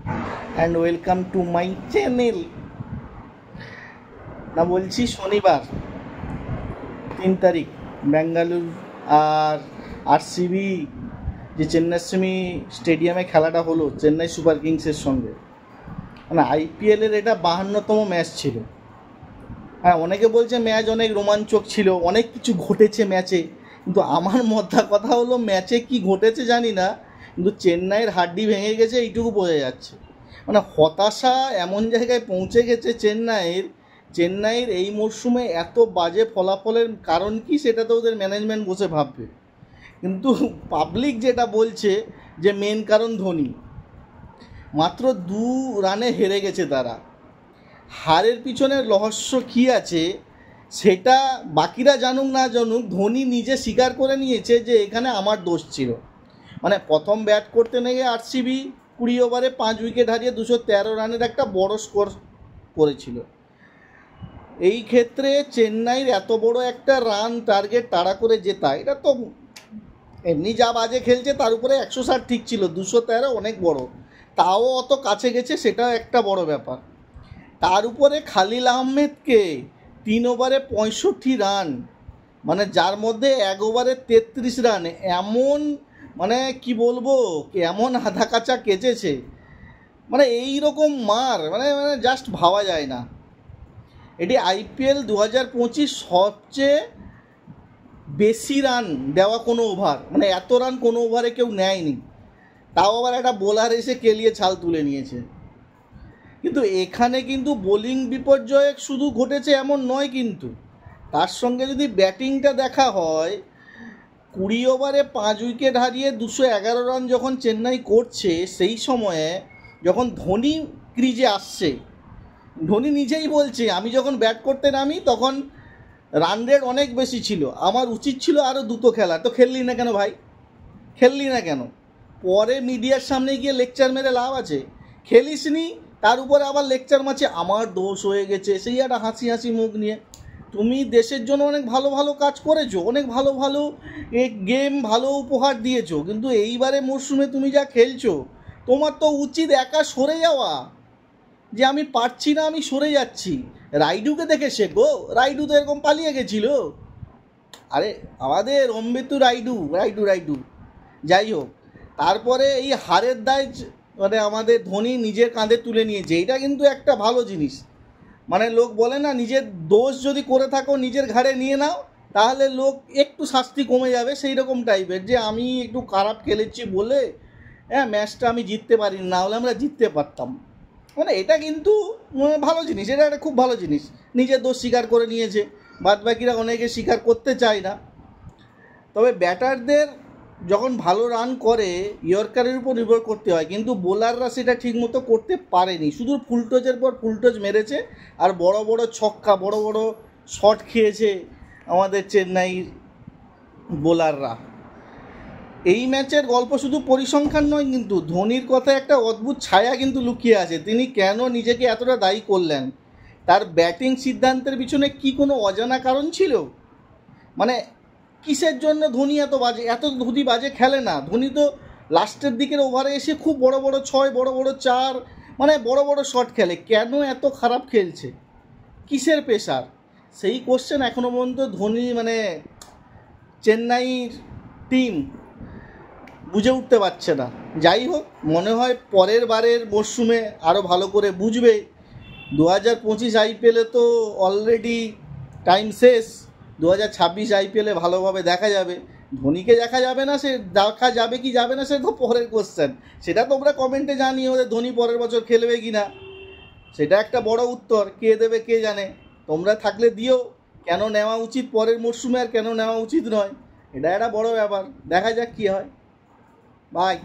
and welcome to my channel। না বলছি শনিবার 3 তারিখ বেঙ্গালুরু আর আরসিবি যে চেন্নাই স্টেডিয়ামে খেলাটা হলো চেন্নাই সুপার কিংসের সঙ্গে, মানে আইপিএলের এটা 52তম ম্যাচ ছিল। হ্যাঁ, অনেকে বলছে ম্যাচ অনেক রোমাঞ্চক ছিল, অনেক কিছু ঘটেছে ম্যাচে, কিন্তু আমার মোদ্দা কথা হলো ম্যাচে কি ঘটেছে জানি না, কিন্তু চেন্নাইয়ের হাড্ডি ভেঙে গেছে এইটুকু বোঝা যাচ্ছে। মানে হতাশা এমন জায়গায় পৌঁছে গেছে চেন্নাইয়ের এই মরশুমে এত বাজে ফলাফলের কারণ কি সেটা তো ওদের ম্যানেজমেন্ট বসে ভাববে, কিন্তু পাবলিক যেটা বলছে যে মেন কারণ ধোনি। মাত্র 2 রানে হেরে গেছে তারা। হারের পিছনে রহস্য কী আছে সেটা বাকিরা জানুক না জানুক, ধোনি নিজে স্বীকার করে নিয়েছে যে এখানে আমার দোষ ছিল। মানে প্রথম ব্যাট করতে নেগে আরসিবি 20 ওভারে 5 উইকেট হারিয়ে 213 রানের একটা বড় স্কোর করেছিল। এই ক্ষেত্রে চেন্নাইয়ের এত বড় একটা রান টার্গেট তাড়া করে জেতা, এটা তো এমনি যা বাজে খেলছে তার উপরে 160 ঠিক ছিল, 213 অনেক বড়, তাও অত কাছে গেছে সেটা একটা বড় ব্যাপার। তার উপরে খালিল আহমেদকে 3 ওভারে 65 রান, মানে যার মধ্যে 1 ওভারে 33 রান, এমন মানে কি বলবো, এমন আধা কাঁচা কেচেছে, মানে এই রকম মার মানে জাস্ট ভাবা যায় না। এটি আইপিএল 2025 সবচেয়ে বেশি রান দেওয়া কোনো ওভার, মানে এত রান কোনো ওভারে কেউ নেয়নি, তাও আবার একটা বোলার এসে কেলিয়ে ছাল তুলে নিয়েছে। কিন্তু এখানে কিন্তু বোলিং বিপর্যয় শুধু ঘটেছে এমন নয়, কিন্তু তার সঙ্গে যদি ব্যাটিংটা দেখা হয়, 20 ওভারে 5 উইকেট হারিয়ে 211 রান যখন চেন্নাই করছে, সেই সময়ে যখন ধোনি ক্রিজে আসছে, ধোনি নিজেই বলছে আমি যখন ব্যাট করতে নামি তখন রান রেট অনেক বেশি ছিল, আমার উচিত ছিল আরও দ্রুত খেলা, তো খেললি না কেন ভাই, খেললি না কেন? পরে মিডিয়ার সামনে গিয়ে লেকচার মেরে লাভ আছে? খেলিস নি, তার উপরে আবার লেকচার মারছে আমার দোষ হয়ে গেছে, সেই একটা হাসি হাসি মুখ নিয়ে। তুমি দেশের জন্য অনেক ভালো ভালো কাজ করেছো, অনেক ভালো ভালো গেম ভালো উপহার দিয়েছো, কিন্তু এইবারে মরশুমে তুমি যা খেলছো, তোমার তো উচিত একা সরে যাওয়া, যে আমি পারছি না আমি সরে যাচ্ছি। রাইডুকে দেখে শেখো, রাইডু তো এরকম পালিয়ে গেছিল। আরে আমাদের অম্বেতু রাইডু যাই হোক, তারপরে এই হারের দায় মানে আমাদের ধোনি নিজের কাঁধে তুলে নিয়েছে, এটা কিন্তু একটা ভালো জিনিস। মানে লোক বলে না, নিজের দোষ যদি করে থাকো নিজের ঘাড়ে নিয়ে নাও, তাহলে লোক একটু শাস্তি কমে যাবে, সেই রকম টাইপের, যে আমি একটু খারাপ খেলেছি বলে ম্যাচটা আমি জিততে পারিনি, না হলে আমরা জিততে পারতাম। মানে এটা কিন্তু ভালো জিনিস, এটা একটা খুব ভালো জিনিস। নিজের দোষ স্বীকার করে নিয়েছে, বাদবাকিরা অনেকে স্বীকার করতে চায় না। তবে ব্যাটারদের যখন ভালো রান করে ইয়র্কারের উপর নির্ভর করতে হয়, কিন্তু বোলাররা সেটা ঠিকমতো করতে পারেনি, শুধু ফুলটচের পর ফুলটচ মেরেছে, আর বড় বড় ছক্কা বড় বড় শট খেয়েছে আমাদের চেন্নাইয়ের বোলাররা। এই ম্যাচের গল্প শুধু পরিসংখ্যান নয়, কিন্তু ধোনির কথায় একটা অদ্ভুত ছায়া কিন্তু লুকিয়ে আছে। তিনি কেন নিজেকে এতটা দায়ী করলেন? তার ব্যাটিং সিদ্ধান্তের পিছনে কি কোনো অজানা কারণ ছিল? মানে কিসের জন্য ধোনি এত ধোনি বাজে খেলে না। ধোনি তো লাস্টের দিকের ওভারে এসে খুব বড় বড় 6, বড় বড় 4, মানে বড় বড় শট খেলে, কেন এত খারাপ খেলছে, কিসের প্রেশার? সেই কোশ্চেন এখনও পর্যন্ত ধোনি মানে চেন্নাইর টিম বুঝে উঠতে পারছে না। যাই হোক, মনে হয় পরের বারের মরশুমে আরও ভালো করে বুঝবে। 2025 আইপিএলে তো অলরেডি টাইম শেষ, 2026 আইপিএলে ভালোভাবে দেখা যাবে। ধোনিকে দেখা যাবে না, সে দেখা যাবে কি যাবে না সে তো পরের কোশ্চেন, সেটা তোমরা কমেন্টে জানিও যে ধোনি পরের বছর খেলবে কি না, সেটা একটা বড় উত্তর কে দেবে কে জানে। তোমরা থাকলে দিও, কেন নেওয়া উচিত পরের মরশুমে আর কেন নেওয়া উচিত নয়, এটা একটা বড় ব্যাপার। দেখা যাক কী হয়। বাই।